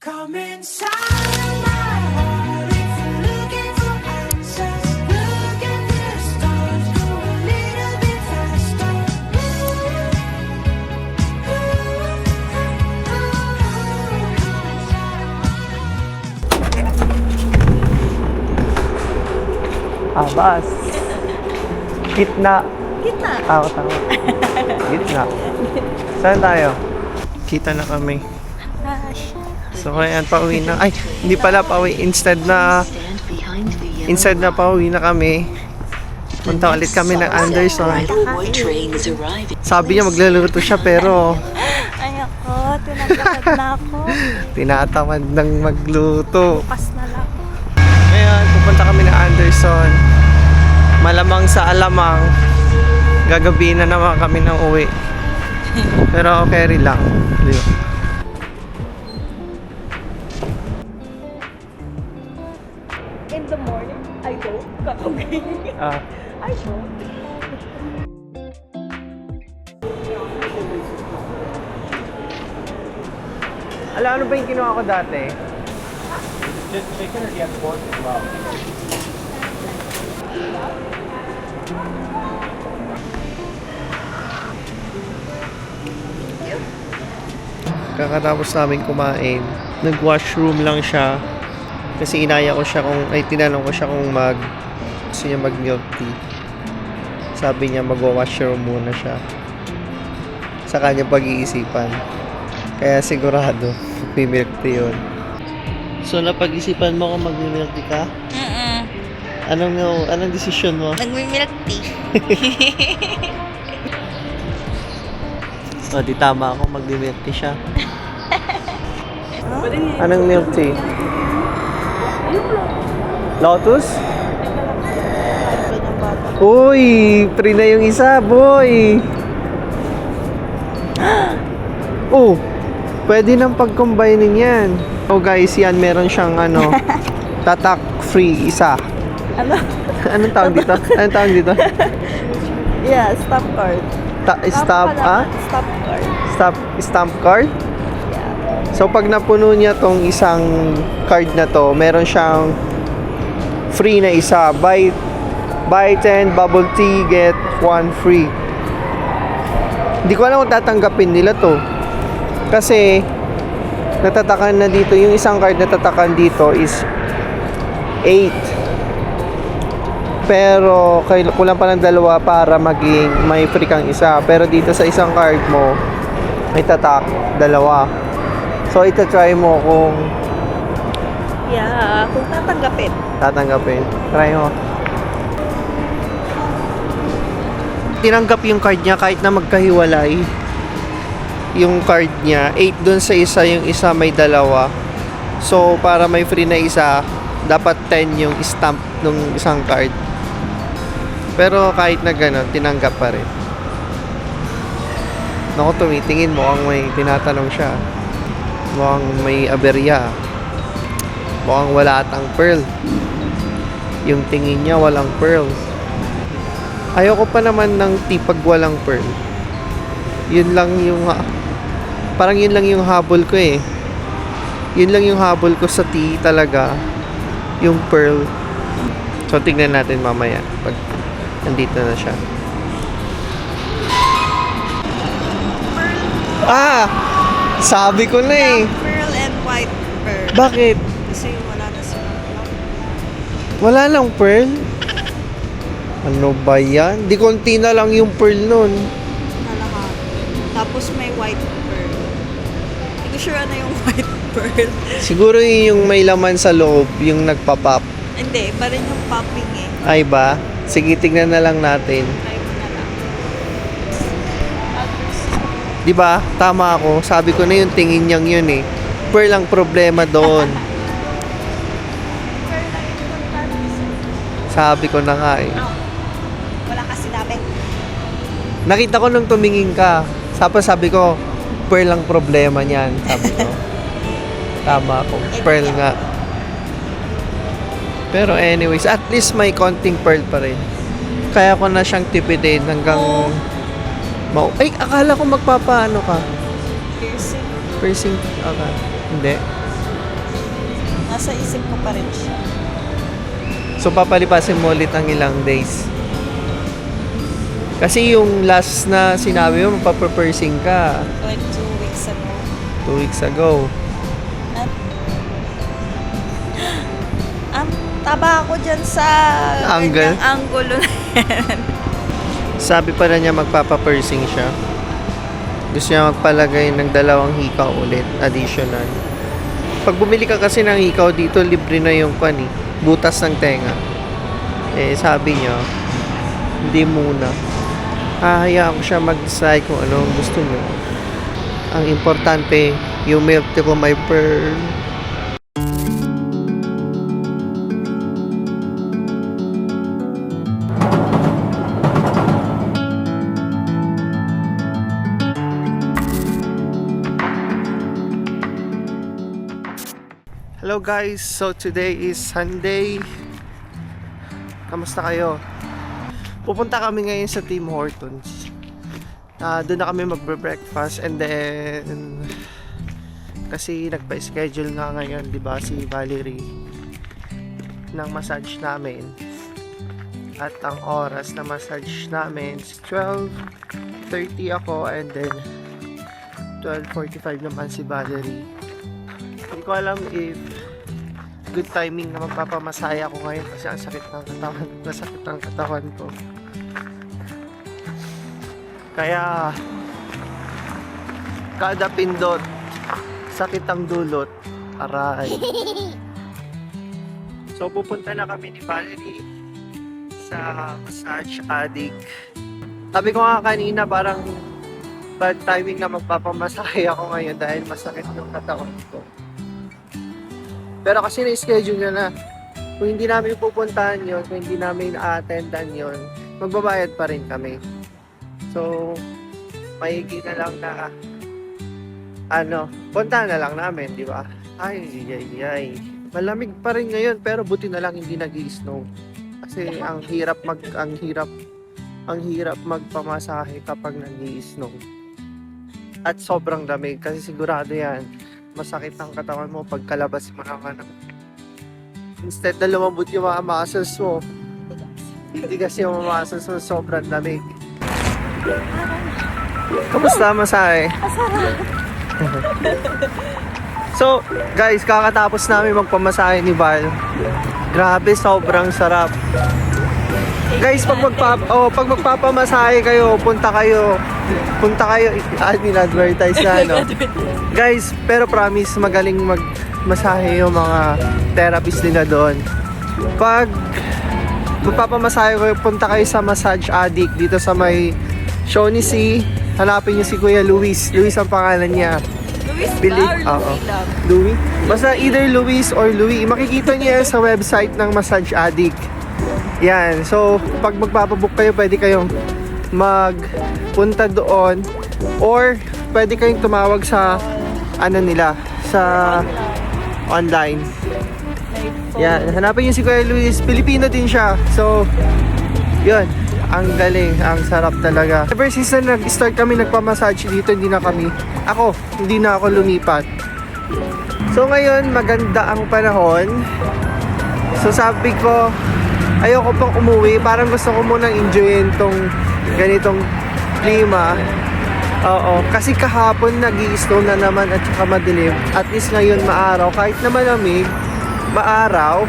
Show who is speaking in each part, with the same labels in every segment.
Speaker 1: Come inside my heart if you're looking for answers. Look at the stars, go a little bit faster.
Speaker 2: Abas. Gitna.
Speaker 3: Kita.
Speaker 2: Ah, tama. Gitna. Saan tayo? Kita na kami. So, ayan, pauwi na. Ay, hindi pala pauwi. Instead na pauwi na kami, punta ulit kami ng Anderson. Sabi niya magluluto siya pero
Speaker 3: Ay ako, tinagakad na ako.
Speaker 2: tinatamad ng magluto.
Speaker 3: Bukas na lang.
Speaker 2: Ngayon, pupunta kami ng Anderson. Malamang sa alamang, gagabi na naman kami ng uwi. Pero okay rin lang. Di ba?
Speaker 3: In the morning, I go. Kakabi.
Speaker 2: Ah,
Speaker 3: I go.
Speaker 2: ano ba yung ginawa ko dati?
Speaker 4: Just chicken or do you have pork as well?
Speaker 2: Kakatapos namin kumain, nag-washroom lang siya. Kasi inaya ko siya tinanong ko siya kung gusto niya mag-milk tea. Sabi niya mag-washroom muna siya. Sa kanyang pag-iisipan. Kaya sigurado, may milk tea yun. So, napag-isipan mo kung mag-milk tea ka? Anong desisyon mo?
Speaker 3: Nagmi-milk tea.
Speaker 2: O, di tama ako, mag-milk tea siya. Anong milk tea? Lotus? Uy, free na yung isa, boy! Oh, pwede nang pag-combining yan. Oh guys, yan, meron siyang tatak free isa.
Speaker 3: Ano?
Speaker 2: Anong tawag dito? Anong tawag dito?
Speaker 3: Yeah, stop card.
Speaker 2: Stop,
Speaker 3: Stop card.
Speaker 2: Stamp card?
Speaker 3: Yeah.
Speaker 2: So pag napuno niya tong isang card na to, meron siyang free na isa. Buy 10 bubble tea, get 1 free. Hindi ko alam kung tatanggapin nila to. Kasi natatakan na dito, yung isang card na tatakan dito is 8. Pero kulang pa ng dalawa para maging may free kang isa. Pero dito sa isang card mo, may tatak, dalawa. So, ita-try mo kung
Speaker 3: Yeah, kung tatanggapin.
Speaker 2: tatanggapin. Try mo. Tinanggap yung card niya kahit na magkahiwalay. Yung card niya, 8 dun sa isa, yung isa may dalawa. So, para may free na isa, dapat 10 yung stamp nung isang card. Pero kahit na gano'n, tinanggap pa rin. Naku, tumitingin mo ang may tinatanong siya. Mukhang may aberya. Mukhang wala atang pearl. Yung tingin niya walang pearl. Ayoko pa naman ng tea pag walang pearl. Yun lang yung parang yun lang yung habol ko eh. Yun lang yung habol ko sa tea talaga. Yung pearl. So tignan natin mamaya pag nandito na siya. Sabi ko na eh.
Speaker 3: Pearl and white pearl.
Speaker 2: Bakit?
Speaker 3: Kasi wala na sila.
Speaker 2: Wala lang pearl? Ano ba yan? Di konti na lang yung pearl nun.
Speaker 3: Nalahat. Tapos may white pearl. Hindi ko sure ano yung white pearl.
Speaker 2: Siguro yun yung may laman sa loob, yung nagpa-pop.
Speaker 3: Hindi, pa rin yung popping eh.
Speaker 2: Ay ba? Sige, tignan na lang natin.
Speaker 3: Try mo na lang.
Speaker 2: Di ba? Tama ako. Sabi ko na yung tingin niyang yun eh. Pearl ang problema doon. Sabi ko na nga eh.
Speaker 3: Wala kasi namin.
Speaker 2: Nakita ko nung tumingin ka. Sabi ko, pearl ang problema niyan. Sabi ko. Tama ako. Pearl nga. Pero anyways, at least may konting pearl pa rin. Kaya ko na siyang tipidin hanggang ay, akala ko magpapaano ka.
Speaker 3: Piercing.
Speaker 2: Piercing. Okay. Hindi.
Speaker 3: nasa isip ko pa rin siya.
Speaker 2: So, papalipasin mo ulit ang ilang days. Kasi yung last na sinabi mo, mapapapursing ka
Speaker 3: Like 2 weeks ago.
Speaker 2: 2 weeks ago.
Speaker 3: At, ang taba ako dyan sa
Speaker 2: Angle?
Speaker 3: ganyang angulo na yan.
Speaker 2: Sabi pa na niya magpapapursing siya. Gusto niya magpalagay ng 2 hikaw ulit, additional. Pag bumili ka kasi ng hikaw dito, libre na yung butas ng tenga. Eh, sabi niya, hindi muna. Hahayaan ko siya mag-decide kung ano ang gusto niya. Ang importante, yung milk tea ko may pearl. Hello guys, so today is Sunday. Kamusta kayo? Pupunta kami ngayon sa Tim Hortons. Doon na kami magbe-breakfast and then kasi nagpa-schedule nga ngayon, 'di ba, si Valerie ng massage namin. At ang oras na massage namin is 12:30 ako and then 12:45 naman si Valerie. Hindi ko alam if good timing na magpapamasaya ako ngayon kasi ang sakit ng katawan, masakit ang katawan ko. Kaya kada pindot, sakit ang dulot, aray. So pupunta na kami ni Valerie sa Massage Addict. Sabi ko nga kanina parang bad timing na magpapamasaya ako ngayon dahil masakit yung katawan ko. Pero kasi na-schedule niya na. Kung hindi namin pupuntahan yon, kung hindi namin a-attendan yon, magbabayad pa rin kami. So, maigi na lang na puntahan na lang namin, di ba? Ay. Malamig pa rin ngayon pero buti na lang hindi nag-i-snow. Kasi ang hirap magpamasahe kapag nag-i-snow. At sobrang lamig kasi sigurado yan. Masakit ang katawan mo pagkalabas mo naman. Instead na lumambot yung mga muscles mo, hindi kasi yung mga muscles mo sobrang lamig. Kamusta masahe? So, guys, kakatapos namin magpamasahe ni Val. Grabe, sobrang sarap. Guys, pag magpapamasahe kayo, punta kayo, advertise na, no? Guys, pero promise, magaling magmasahe yung mga therapist nila doon. Pag magpapamasahe kayo, punta kayo sa Massage Addict dito sa may Shawnee. Hanapin niyo si Kuya Luis. Luis ang pangalan niya.
Speaker 3: Louis
Speaker 2: Oo. Louis? Basta either Luis or Louis. Makikita niyo yan sa website ng Massage Addict. Yan. So, pag magpapabook kayo, pwede kayong magpunta doon or pwede kayong tumawag sa sa online. Yan. Hanapin niyo si Kuya Luis. Pilipino din siya. So, yun. Ang galing. Ang sarap talaga. Ever since na nag-start kami nagpamassage dito, hindi na ako lumipat. So, ngayon, maganda ang panahon. So, sabi ko, ayoko pang umuwi. Parang gusto ko munang enjoyin tong ganitong klima. Oo. Kasi kahapon nag-i-snow na naman at saka madilim. At least ngayon maaraw. Kahit na malamig, maaraw.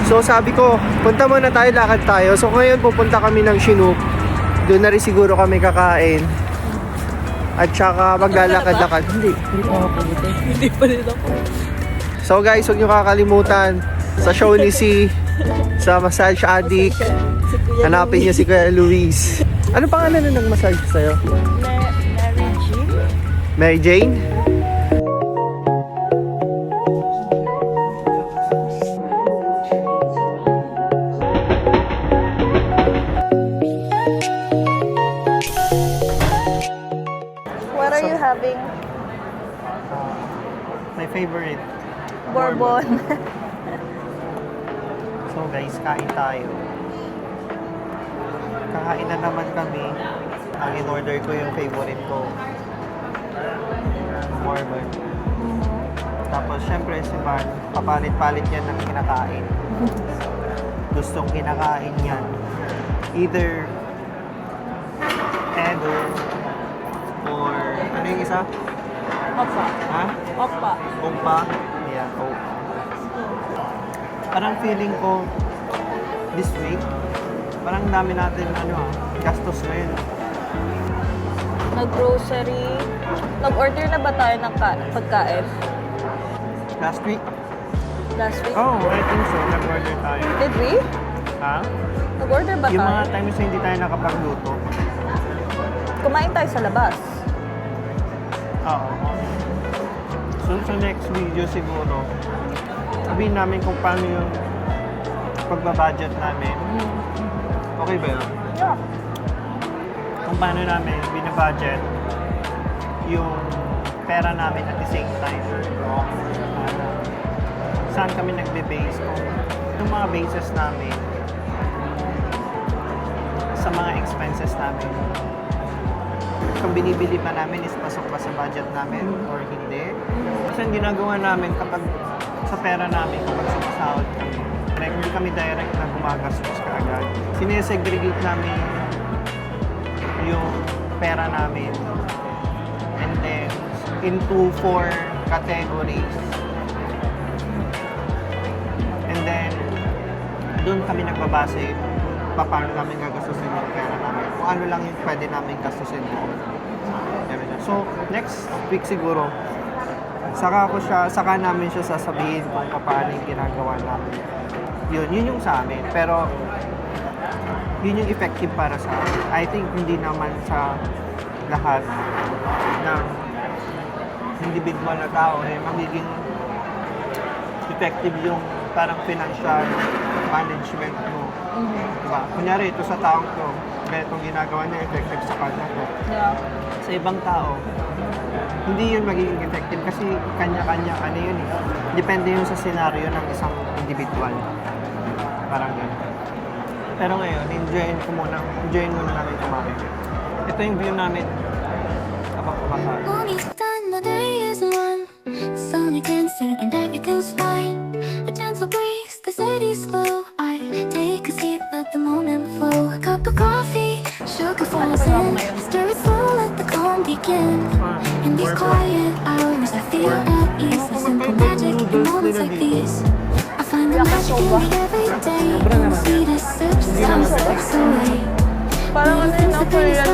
Speaker 2: So sabi ko, punta muna tayo, lakad tayo. So ngayon pupunta kami ng Chinook. Doon na rin siguro kami kakain. At saka maglalakad-lakad. Hindi pa rin ako. So guys, huwag nyo kakalimutan sa Shawnee, sa Massage Addict, hanapin niyo si Kuya Luis. Ano pangalan na nag-massage sa'yo? Mary Jane?
Speaker 3: What are you having?
Speaker 2: My favorite.
Speaker 3: Bourbon.
Speaker 2: So guys, kain tayo. Kakain na naman kami. Ang in-order ko yung favorite ko. Bourbon. Tapos, syempre, si Van, papalit-palit yan ng kinakain. Gustong kinakain yan. Either Edo or ano yung isa?
Speaker 3: Opa.
Speaker 2: Ha?
Speaker 3: Opa.
Speaker 2: Opa? Yeah, Opa. Parang feeling ko this week, parang dami natin gastos ngayon.
Speaker 3: Nag-grocery. Nag-order na ba tayo ng pagkain?
Speaker 2: Last week?
Speaker 3: Last week?
Speaker 2: Oh, I think so. Nag-order tayo.
Speaker 3: Did we?
Speaker 2: Ha?
Speaker 3: Nag-order ba
Speaker 2: Yung
Speaker 3: tayo?
Speaker 2: mga times na hindi tayo nakapagluto.
Speaker 3: Kumain tayo sa labas.
Speaker 2: Oo. So, sa next video siguro, sabihin namin kung paano yung pagbabudget namin. Okay ba yun?
Speaker 3: Yeah.
Speaker 2: Kung paano namin binabudget yung pera namin at the same time. Saan kami nagbe-base kung yung mga bases namin sa mga expenses namin. Kung binibili pa namin is pasok ba sa budget namin or hindi. Kasi ang ginagawa namin kapag sa pera namin, kapag sumasahod kami, hindi kami direct na gumagastos kaagad. Sinesegregate namin yung pera namin and then into 4 categories. And then, doon kami nagbabase paano namin gagastusin yung pera namin. Kung ano lang yung pwede namin gastusin doon. So, next week siguro, saka namin siya sasabihin kung paano yung ginagawa namin. Yun yung sa amin. Pero, yun yung effective para sa amin. I think hindi naman sa lahat ng individual na tao magiging effective yung parang financial management mo. Diba? Kunyari, ito sa taong to, ganitong ginagawa niya, effective sa kanya to.
Speaker 3: Yeah.
Speaker 2: Sa ibang tao, hindi yun magiging effective kasi kanya-kanya, yun eh. Depende yun sa senaryo ng isang individual. Parang gano'n. Pero ngayon, enjoyin muna namin kumain. Ito yung view namin kapag kumakain.
Speaker 1: On each time the day is one, sunny dancing and everything's fine. A gentle breeze, the city's slow. I take a seat, let the moment flow. A cup of coffee, sugar falls in. Stir it slow, let the calm begin. In these quiet hours, I feel at ease. A simple magic in moments like these. I find the magic in the everyday. The sweetest sips, some slips away.
Speaker 3: Parang ano yun, Korean